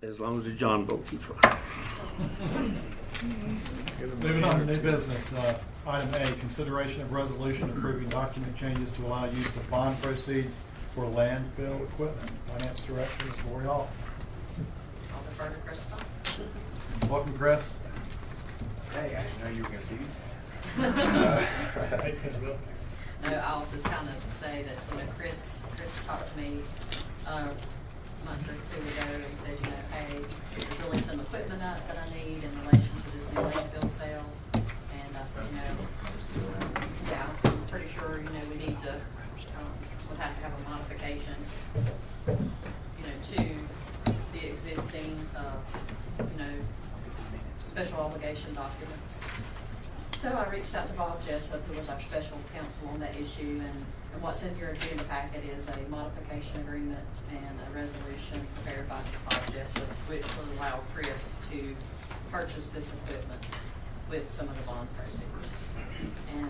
as long as the John boat keeps running. Moving on to new business, item A, consideration of resolution approving document changes to allow use of bond proceeds for landfill equipment. Finance Director, Ms. Lori Hall. I'll defer to Chris. Welcome, Chris. Hey, I didn't know you were gonna do No, I'll just kind of say that, Chris talked to me a month or two ago and said, hey, there's really some equipment that I need in relation to this new landfill sale. And I said, yeah, so I'm pretty sure, we need to, we'll have to have a modification, to the existing, special obligation documents. So I reached out to Bob Jessup, who was our special counsel on that issue, and what's in your agenda packet is a modification agreement and a resolution prepared by Bob Jessup, which will allow Chris to purchase this equipment with some of the bond proceeds. And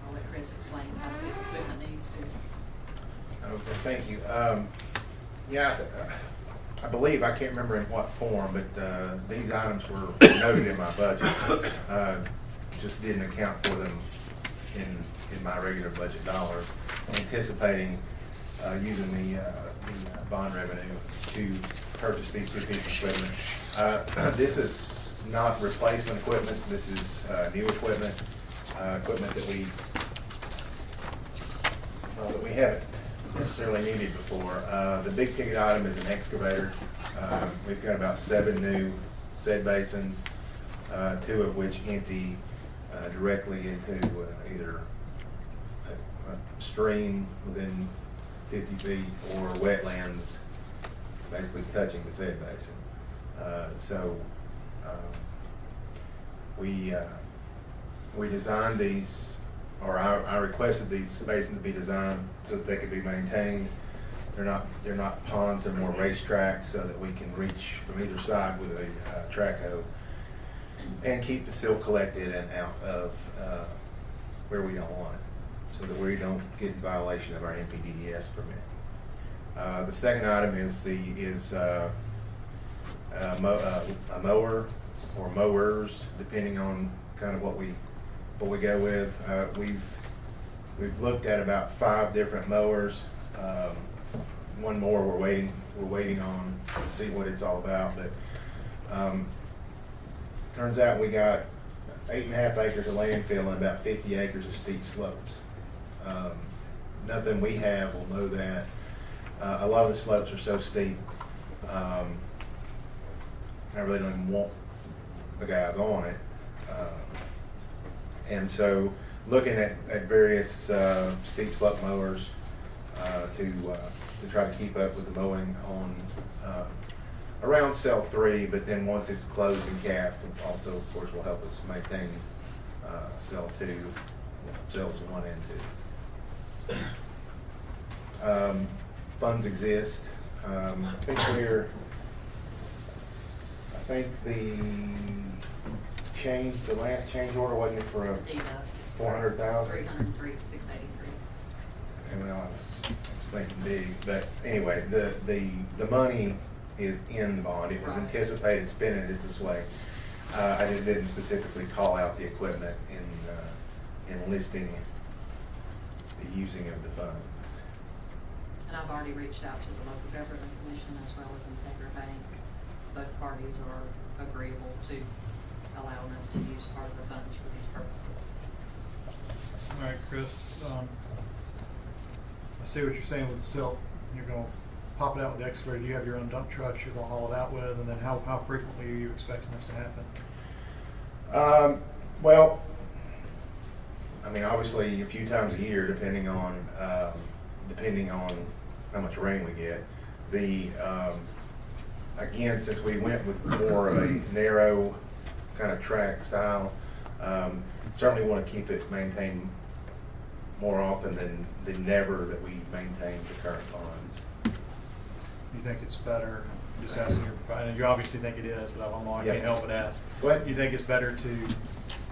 I'll let Chris explain how his equipment needs to. Okay, thank you. Yeah, I believe, I can't remember in what form, but these items were noted in my budget. Just didn't account for them in my regular budget dollars, anticipating using the bond revenue to purchase these two pieces of equipment. This is not replacement equipment. This is new equipment, equipment that we haven't necessarily needed before. The big ticket item is an excavator. We've got about 7 new set basins, 2 of which empty directly into either a stream within 50 feet or wetlands basically touching the set basin. We designed these, or I requested these basins be designed so that they could be maintained. They're not ponds, they're more racetracks, so that we can reach from either side with a track hoe and keep the silt collected and out of where we don't want it, so that we don't get in violation of our NPDES permit. The second item is a mower or mowers, depending on kind of what we go with. We've looked at about 5 different mowers. One more we're waiting on to see what it's all about, but turns out we got 8.5 acres of landfill and about 50 acres of steep slopes. Nothing we have will mow that. A lot of the slopes are so steep, I really don't even want the guys on it. And so looking at various steep slope mowers to try to keep up with the mowing on around cell 3, but then once it's closed and capped, it also, of course, will help us maintain cell 2, cells 1 and 2. Funds exist. I think the last change order wasn't for a $400,000. 303,683. And I was thinking big, but anyway, the money is in the bond. It was anticipated spending it this way. I just didn't specifically call out the equipment in listing the using of the funds. And I've already reached out to the local government commission as well as Integra Bank. Both parties are agreeable to allowing us to use part of the funds for these purposes. All right, Chris. I see what you're saying with the silt. You're going to pop it out with the excavator. You have your own dump trucks you're going to haul it out with, and then how frequently are you expecting this to happen? Well, I mean, obviously a few times a year, depending on how much rain we get. Again, since we went with more of a narrow kind of track style, certainly want to keep it maintained more often than never that we maintain the current ponds. You think it's better, just asking your provider, you obviously think it is, but I can't help but ask. What? You think it's better to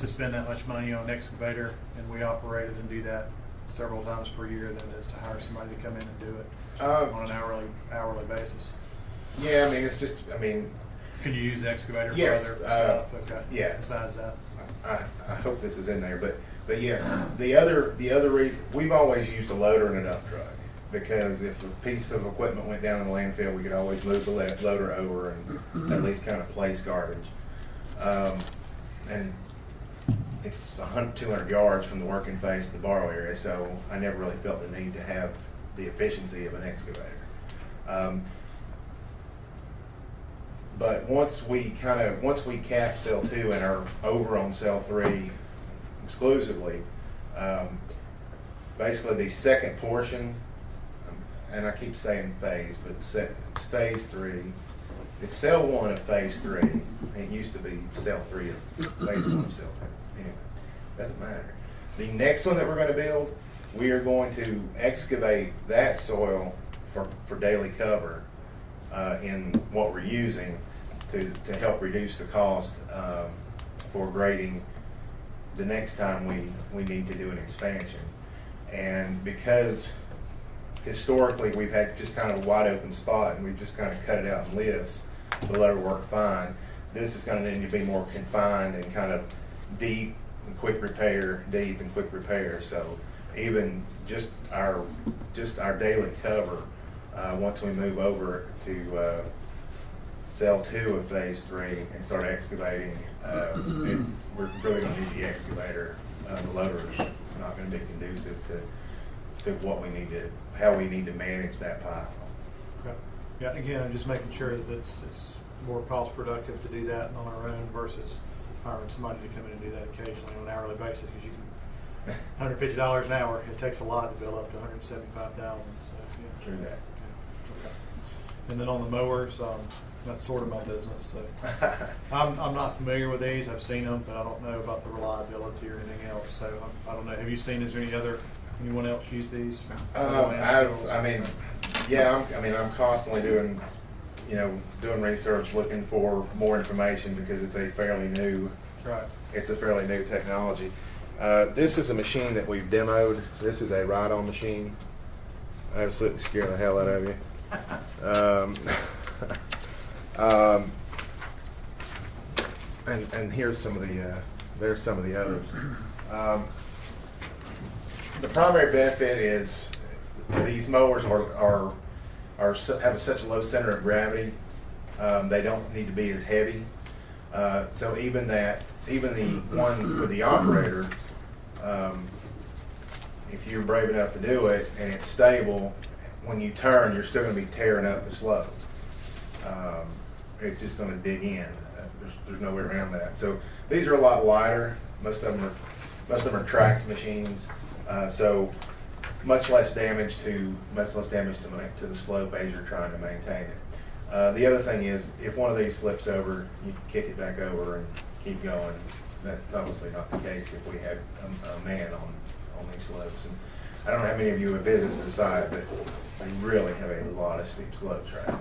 spend that much money on an excavator, and we operate it and do that several times per year, than it is to hire somebody to come in and do it on an hourly basis? Yeah, I mean, it's just, I mean, Can you use the excavator for Yes, other stuff? Okay. yeah. Besides that? I hope this is in there, but yes, the other we've always used a loader and a dump truck, because if a piece of equipment went down in the landfill, we could always move the loader over and at least kind of place garbage. And it's 200 yards from the working phase to the borrow area, so I never really felt the need to have the efficiency of an excavator. But once we cap cell 2 and are over on cell 3 exclusively, basically the second portion, and I keep saying phase, but it's phase 3. It's cell 1 of phase 3. It used to be cell 3 of phase 1 of cell 3. Anyway, doesn't matter. The next one that we're going to build, we are going to excavate that soil for daily cover in what we're using to help reduce the cost for grading the next time we need to do an expansion. And because historically we've had just kind of a wide open spot and we've just kind of cut it out in lifts, the loader worked fine. This is going to need to be more confined and kind of deep and quick repair, So even just our daily cover, once we move over to cell 2 of phase 3 and start excavating, we're really going to need the excavator. The loader is not going to be conducive to what we need to, how we need to manage that pile. Okay. Yeah, again, I'm just making sure that it's more cost productive to do that on our own versus hiring somebody to come in and do that occasionally on an hourly basis, because you can, $150 an hour, it takes a lot to build up to $175,000, so, yeah. True that. Yeah. Okay. And then on the mowers, that's sort of my business, so. I'm not familiar with these, I've seen them, but I don't know about the reliability or anything else, so I don't know. Have you seen, is there anyone else use these? I'm constantly doing research, looking for more information, because it's a fairly new technology. This is a machine that we've demoed. This is a ride-on machine. I absolutely scare the hell out of you. And here's some of there's some of the others. The primary benefit is these mowers have such a low center of gravity. They don't need to be as heavy. So even the one with the operator, if you're brave enough to do it and it's stable, when you turn, you're still going to be tearing up the slope. It's just going to dig in. There's no way around that. So these are a lot lighter. Most of them are tracked machines. So much less damage to the slope as you're trying to maintain it. The other thing is, if one of these flips over, you can kick it back over and keep going. That's obviously not the case if we had a man on these slopes. And I don't know how many of you have visited the site, but we really have a lot of steep slopes right now.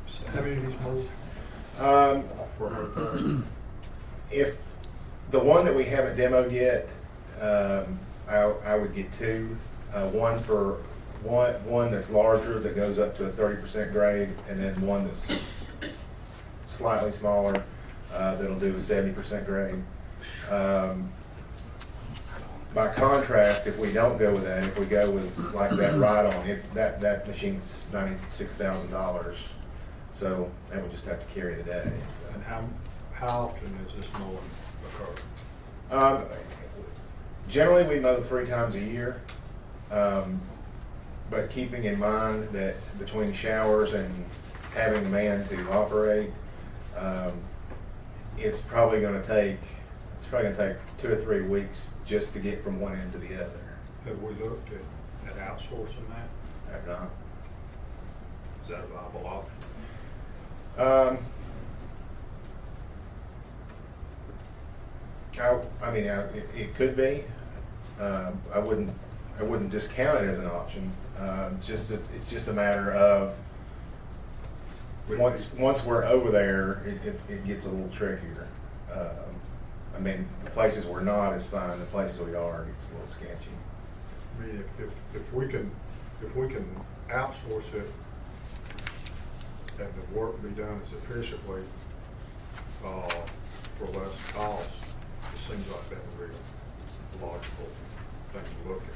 So how many of these mowers? If the one that we haven't demoed yet, I would get two. One that's larger that goes up to a 30% grade, and then one that's slightly smaller that'll do a 70% grade. By contrast, if we don't go with that, if we go with like that ride-on, that machine's $96,000. So that would just have to carry the day. And how often is this mowing occur? Generally, we mow 3 times a year, but keeping in mind that between showers and having a man to operate, it's probably going to take 2 or 3 weeks just to get from one end to the other. Have we looked at outsourcing that? Have not. Is that a viable option? It could be. I wouldn't discount it as an option. It's just a matter of once we're over there, it gets a little trickier. The places we're not is fine. The places we are, it's a little sketchy. I mean, if we can if we can outsource it and the work be done as efficiently, for less cost, it seems like that would be a logical thing to look at.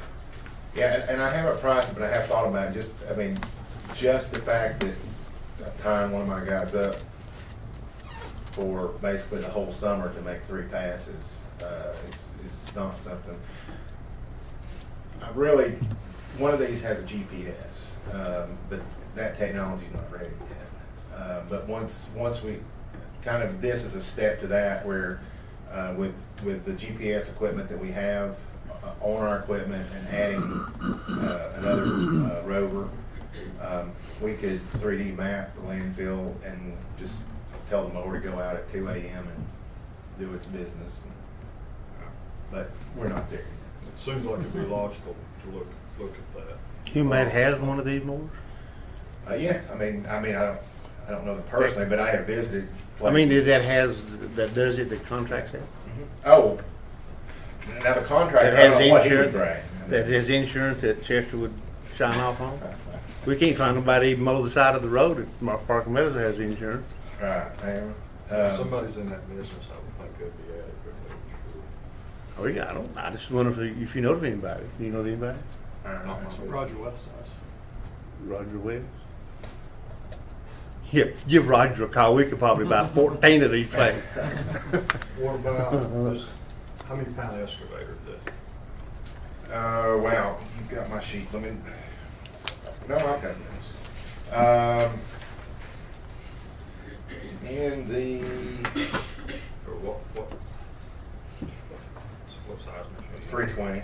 Yeah, and I haven't priced it, but I have thought about it. Just the fact that I tying one of my guys up for basically the whole summer to make 3 passes is not something. One of these has a GPS, but that technology's not ready yet. But once we this is a step to that, where with the GPS equipment that we have on our equipment and adding another rover, we could 3D map the landfill and just tell the mower to go out at 2 a.m. and do its business. But we're not there yet. It seems like it'd be logical to look at that. You might have one of these mowers? Yeah, I mean, I don't know them personally, but I have visited I mean, places. that does it, the contracts have? Oh, now the contract, That I don't has know what he would insurance, bring. that has insurance that Chester would sign off on? We can't find nobody even mow the side of the road at Parker Meadows that has insurance. Right, If somebody's in that business, I would think it'd be adequate. Oh, yeah, I just wonder if you know of anybody. Do you know of anybody? That's what Roger West does. Roger West? Yeah, give Roger a call. We could probably buy 14 of these things. What about this, how many pound excavator is that? Wow, you've got my sheet. No, I've got this. In the Or what size machine? 320,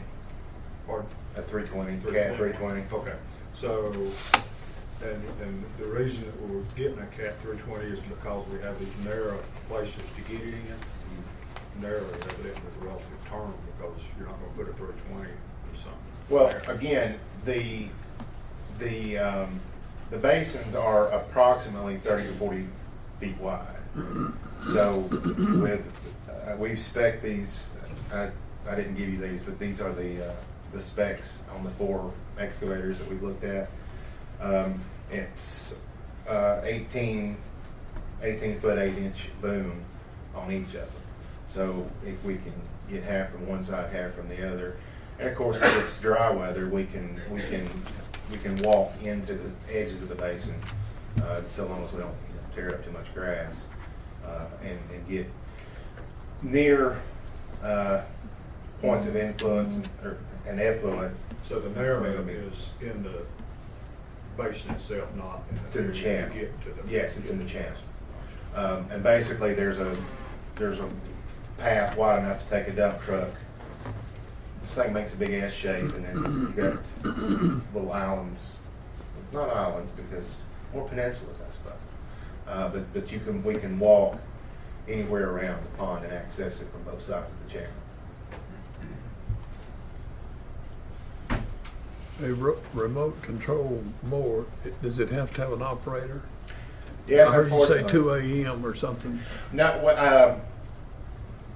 Pardon? a 320, Cat 320. Okay, so, and the reason that we're getting a Cat 320 is because we have these narrow places to get it in. Narrow is evidently the relative term, because you're not gonna put a 320 or something. Well, there. again, the basins are approximately 30 to 40 feet wide. So we've spec'd these. I didn't give you these, but these are the specs on the 4 excavators that we looked at. It's 18 foot 8-inch boom on each of them. So if we can get half from one side, half from the other, and of course if it's dry weather, we can walk into the edges of the basin, so long as we don't tear up too much grass, and get near points of influence and effluent. So the narrowing is in the basin itself, not in To the area channel. to get to the. Yes, it's in the channel. And basically, there's a path wide enough to take a dump truck. This thing makes a big S shape, and then you got little islands, not islands, because more peninsulas, I suppose. But we can walk anywhere around the pond and access it from both sides of the channel. A remote control mower, does it have to have an operator? Yes, I heard you say unfortunately. 2 a.m. or something. No,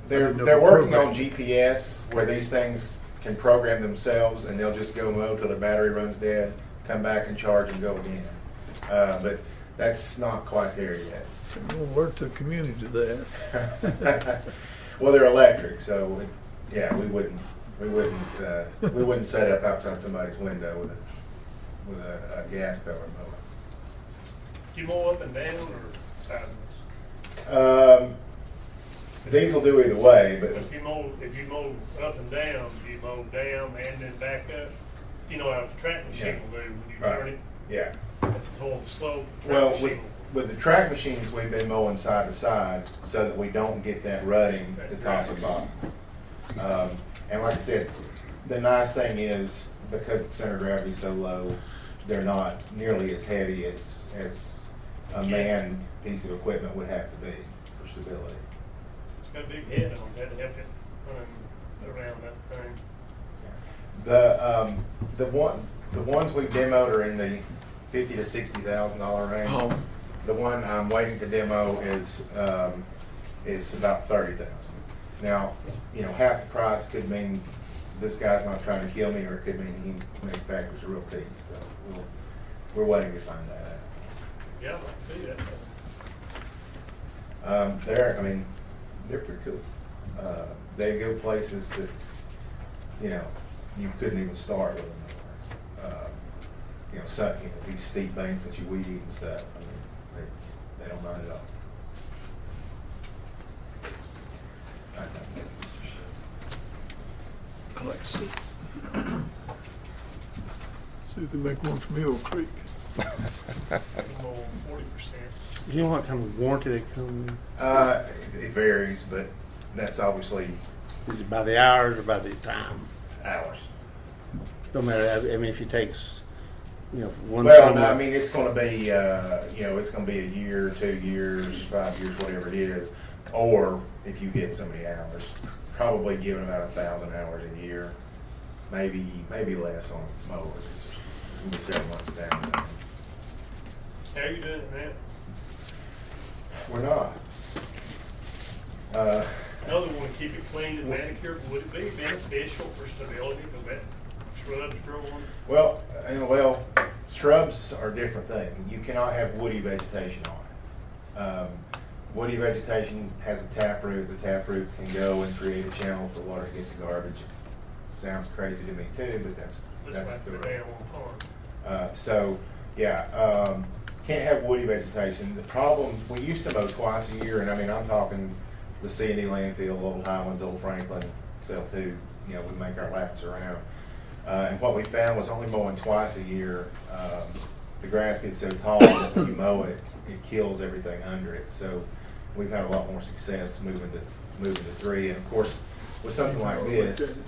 they're didn't know working program. on GPS where these things can program themselves, and they'll just go mow till their battery runs dead, come back and charge and go again. But that's not quite there yet. We'll alert the community to that. Well, they're electric, so yeah, we wouldn't set up outside somebody's window with a gas powered mower. Do you mow up and down or sideways? These will do either way, but If you mow up and down, do you mow down and then back up? You know how the track machine will do when you turn right, it, yeah. hold the slope. Well, track machine with the track machines, we've been mowing side to side so that we don't get that rutting to top and bottom. And like I said, the nice thing is, because the center of gravity is so low, they're not nearly as heavy as a manned piece of equipment would have to be for stability. It's got a big head on it to help it run around that thing. The ones we've demoed are in the $50,000 to $60,000 range. Oh. The one I'm waiting to demo is about $30,000. Now, half the price could mean this guy's not trying to kill me, or it could mean he manufactures a real piece. So we're waiting to find that out. Yeah, I'd like to see I mean, they're pretty cool. They go places that, you couldn't even start with them. These steep banks that you weed eat and stuff. I mean, they don't mind at all. I like to see. See if they make one from Mill Creek. that. More than 40%. You know what kind of warranty they come in? It varies, but that's obviously Is it by the hours or by the time? hours. No matter, I mean, if you take, one Well, summer. no, I mean, it's going to be, it's going to be a year, 2 years, 5 years, whatever it is. Or if you get so many hours, probably giving about 1,000 hours a year, maybe less on mowers. It's going to be 7 months down. How are you doing it now? We're not. I know they want to keep it clean and manicured, but would it be beneficial for stability to let shrubs grow on? Well, shrubs are a different thing. You cannot have woody vegetation on it. Woody vegetation has a taproot. The taproot can go and create a channel for water to get to garbage. Sounds crazy to me too, but that's Like the the way. dam on pond. Can't have woody vegetation. The problem, we used to mow twice a year, and I mean, I'm talking the C&D landfill, Old Highlands, Old Franklin, cell 2, we make our laps around. And what we found was only mowing twice a year, the grass gets so tall that when you mow it, it kills everything under it. So we've had a lot more success moving to 3. And of course, with something like this,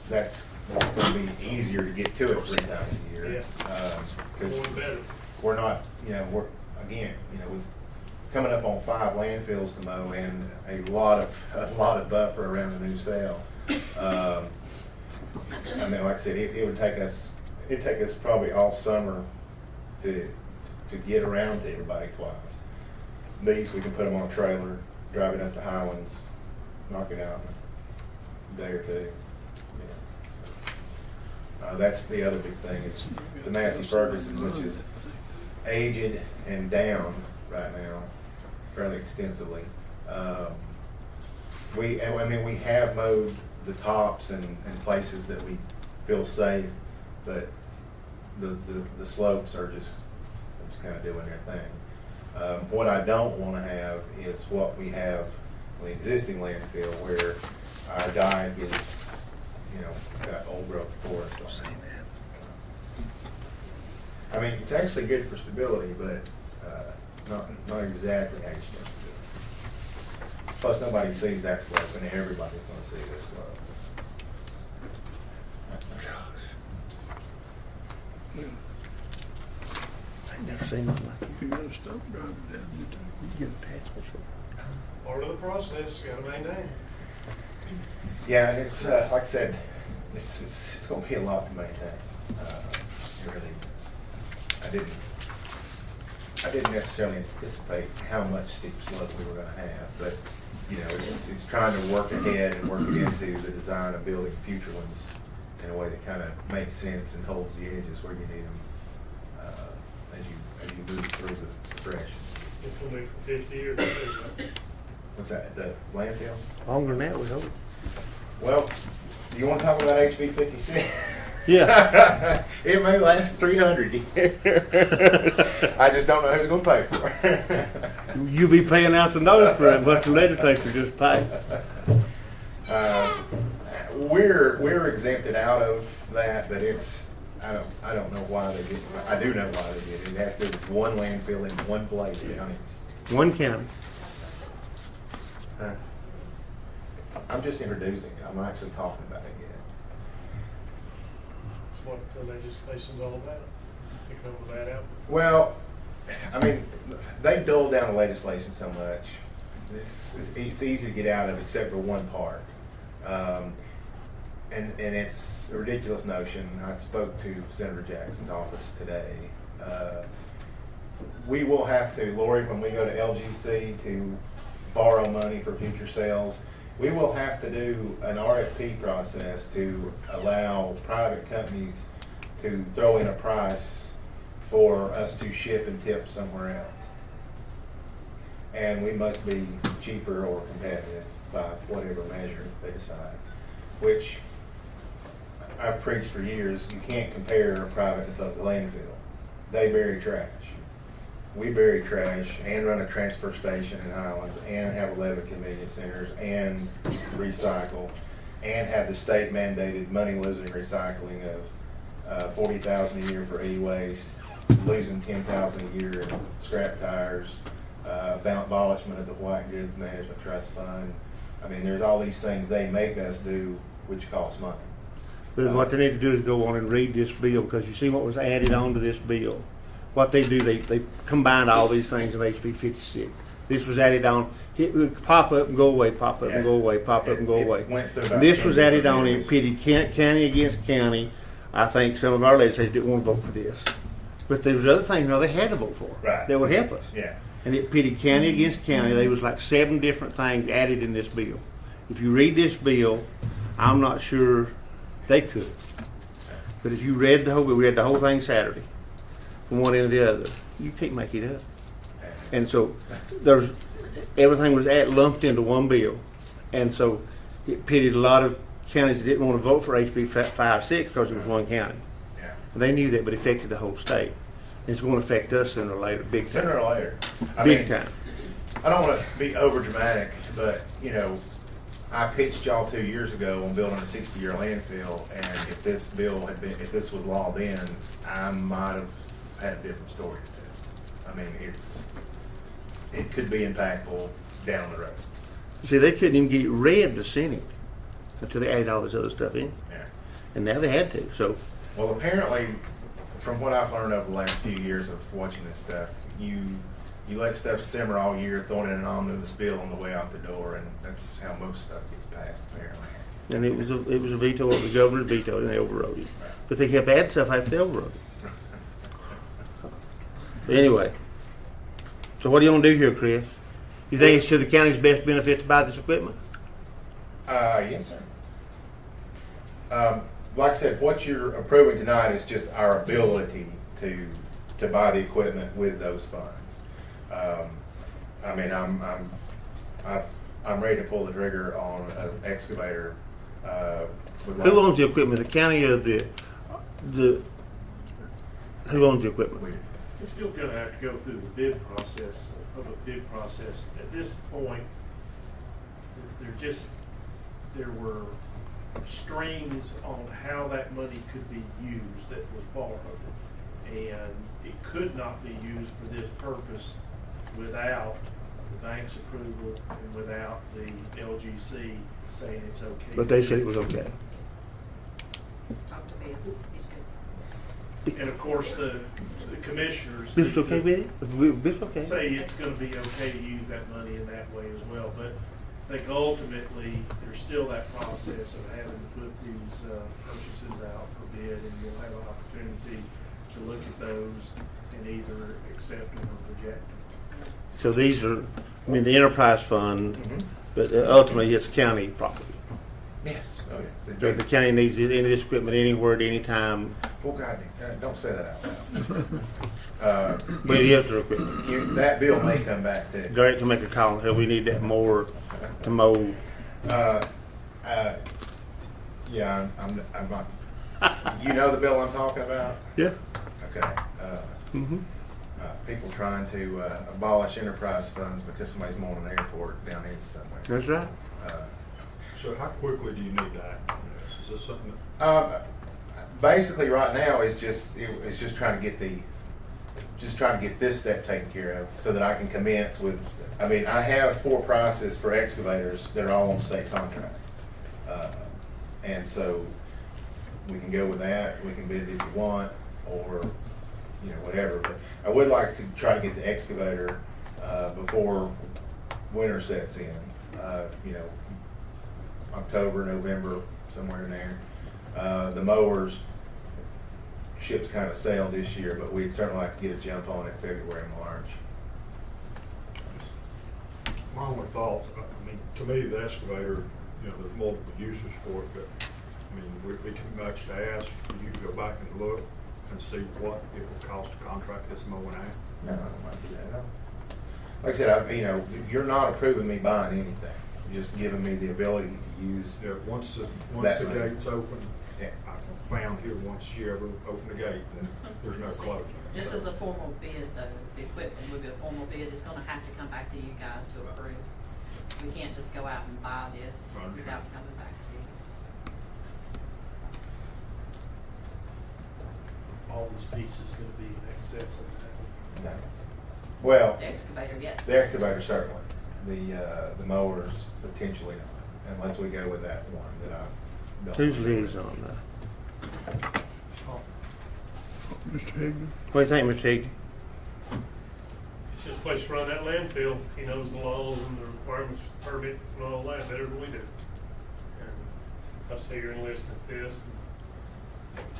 that's going to be easier to get to it 3 times a year. Yeah. Because More better. we're not, with coming up on 5 landfills to mow and a lot of buffer around the new cell. I mean, like I said, it'd take us probably all summer to get around to everybody twice. These, we can put them on a trailer, drive it up to Highlands, knock it out in a day or 2. That's the other big thing, is the Massey Ferguson, which is aged and down right now fairly extensively. We have mowed the tops and places that we feel safe, but the slopes are just kind of doing their thing. What I don't want to have is what we have in the existing landfill, where our diet gets, got old growth forest on it. I mean, it's actually good for stability, but not exactly how you supposed to do it. Plus, nobody sees that slope, and everybody's going to see this slope. I've never seen nothing like it. You gotta stop driving down your too. You get attachments for it. Part of the process, got to maintain. Yeah, and it's like I said, it's going to be a lot to maintain. It really is. I didn't necessarily anticipate how much steep slope we were going to have, but it's trying to work ahead and work into the design of building future ones in a way that kind of makes sense and holds the edges where you need them as you move through the progression. It's going to be for 50 years. Too, What's that? The landfill? Longer than that, we hope. Well, do you want to talk about HB 56? Yeah. It may last 300 years. I just don't know who's going to pay for it. You'll be paying out the nose for it, but the legislature just paid. We're exempted out of that, but I don't know why they did it. I do know why they did it. It has to do with one landfill in one place down east. One county. I'm just introducing it. I'm not actually talking about it yet. That's what the legislation's all about. To cover that out. Well, I mean, they dulled down the legislation so much. It's easy to get out of, except for one part. And it's a ridiculous notion. I spoke to Senator Jackson's office today. We will have to, Lori, when we go to LGC to borrow money for future sales, We will have to do an RFP process to allow private companies to throw in a price for us to ship and tip somewhere else. And we must be cheaper or competitive by whatever measure they decide, which I've preached for years. You can't compare a private and public landfill. They bury trash. We bury trash and run a transfer station in Highlands and have 11 convenience centers and recycle and have the state mandated money losing recycling of $40,000 a year for e-waste, losing $10,000 a year in scrap tires, abolishment of the White Goods Management Trust Fund. I mean, there's all these things they make us do, which costs money. But what they need to do is go on and read this bill, because you see what was added on to this bill. What they do, they combined all these things in HB 56. This was added on, it would pop up and go away, pop up and go away, pop up and go It away. went through about This 10 was added different on in bills. pitted county against county. I think some of our legislators didn't want to vote for this. But there was other things, you know, they had to vote for. Right. That would help us. Yeah. And it pitted county against county. There was like 7 different things added in this bill. If you read this bill, I'm not sure they could. But if you read the whole bill, we read the whole thing Saturday, from one end to the other, you can't make it up. And so there's everything was lumped into one bill, and so it pitted a lot of counties that didn't want to vote for HB 56 because it was one county. Yeah. And they knew that, but it affected the whole state. And it's going to affect us sooner or later, big time. Sooner or later. Big time. I don't want to be over dramatic, but you know, I pitched y'all 2 years ago on building a 60-year landfill, and if this bill had been, if this was law then, I might have had a different story to tell. I mean, it could be impactful down the road. See, they couldn't even get it read the Senate until they added all this other stuff in, Yeah. and now they had to. So Well, apparently, from what I've learned over the last few years of watching this stuff, you let stuff simmer all year, throwing in an omnibus bill on the way out the door, and that's how most stuff gets passed, apparently. and it was a veto of the governor's veto, and they overrode it. But they kept adding stuff after they overrode it. But anyway, so what do you want to do here, Chris? You think it's to the county's best benefit to buy this equipment? Yes, sir. Like I said, what you're approving tonight is just our ability to buy the equipment with those funds. I mean, I'm ready to pull the trigger on an excavator. Who owns the equipment, the county or the who owns the equipment? You're still gonna have to go through the bid process, public bid process. At this point, there were strings on how that money could be used that was borrowed. And it could not be used for this purpose without the bank's approval and without the LGC saying it's okay. But they said it was okay. Talk to Bill, he's good. And of course, the commissioners. This okay with it? This okay? Say it's gonna be okay to use that money in that way as well, but I think ultimately, there's still that process of having to put these purchases out for bid, and you'll have an opportunity to look at those and either accept them or reject them. So these are, I mean, the enterprise fund, Mhm. but ultimately it's county property. Yes. Oh, yeah. So if the county needs any of this equipment anywhere at any time, Oh, God, don't say that out loud. but it is their equipment. That bill may come back too. Derek can make a call and say, we need that mower to mow. Yeah, I'm not. You know the bill I'm talking about? Yeah. Okay. Mm-hmm. People trying to abolish enterprise funds because somebody's mowing an airport down east somewhere. That's right. So how quickly do you need that? Is this something that? Basically, right now it's just trying to get this step taken care of so that I can commence with. I mean, I have 4 prices for excavators that are all on state contract, and so we can go with that. We can bid it if you want, or whatever. But I would like to try to get the excavator before winter sets in. October, November, somewhere in there. The mowers, ships kind of sailed this year, but we'd certainly like to get a jump on it February, March. My only thoughts, I mean, to me, the excavator, you know, there's multiple uses for it, but, I mean, would it be too much to ask for you to go back and look and see what it would cost to contract this mowing out? No, I don't mind do that. Like I said, you know, you're not approving me buying anything. You're just giving me the ability to use. Yeah, once the That money. gate's open, Yeah. I found here, once you ever open the gate, then there's no closing. This So- is a formal bid, though. The equipment would be a formal bid. It's gonna have to come back to you guys to approve. We can't just go out and buy this I understand. without coming back to you. All these pieces gonna be in excess of that. No. Well, The excavator, yes. the excavator certainly. The mowers potentially not, unless we go with that one that I. don't Who's remember. liaison now? Mr. Higdon? What do you think, Mr. Higdon? It's just a place to run that landfill. He knows the laws and the requirements for permits and all that better than we do. And I say you're enlisted at this.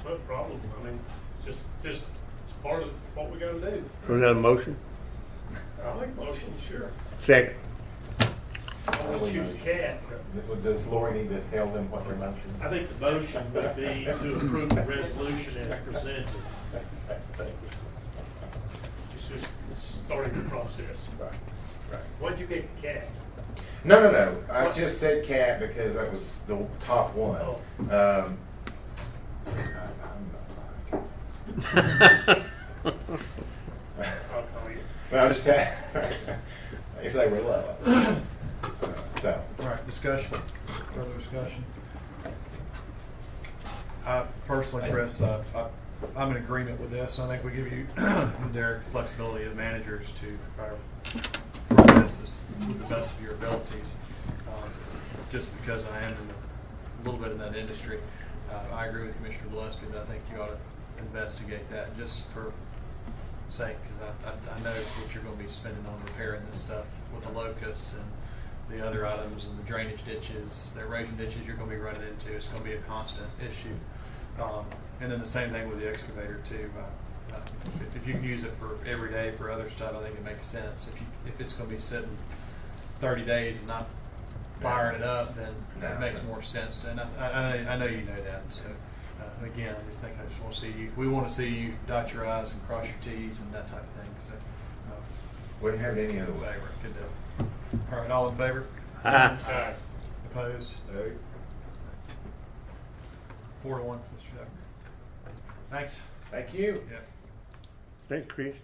No problem. I mean, it's it's part of what we gotta do. Was that a motion? I'll make a motion, sure. Second. I won't choose a cat. Does Lori need to tell them what their motion is? I think the motion would be to approve the resolution as presented. Just starting the process. Right, right. Why'd you pick cat? No. I just said cat because that was the top one. Oh. I'm not I'll call you. But I'm just if they were low. So. All right, discussion, further discussion. I personally, Chris, I'm in agreement with this. I think we give you, Derek, flexibility of managers to run this to the best of your abilities. Just because I am a little bit in that industry, I agree with Commissioner Gillespie that I think you ought to investigate that just for sake, because I know what you're going to be spending on repairing this stuff with the locusts and the other items and the drainage ditches, the erosion ditches you're going to be running into. It's going to be a constant issue. And then the same thing with the excavator too. If you can use it for every day for other stuff, I think it makes sense. If it's going to be sitting 30 days and not firing it up, then it makes more sense. And I know you know that. So again, I just think I just want to see you. We want to see you dot your I's and cross your T's and that type of thing. So Wouldn't have it any other way. favor, good deal. All right, all in favor? Aye. Opposed? No. 4-1, Mr. Tucker. Thanks. Thank you. Yeah. Thanks, Chris.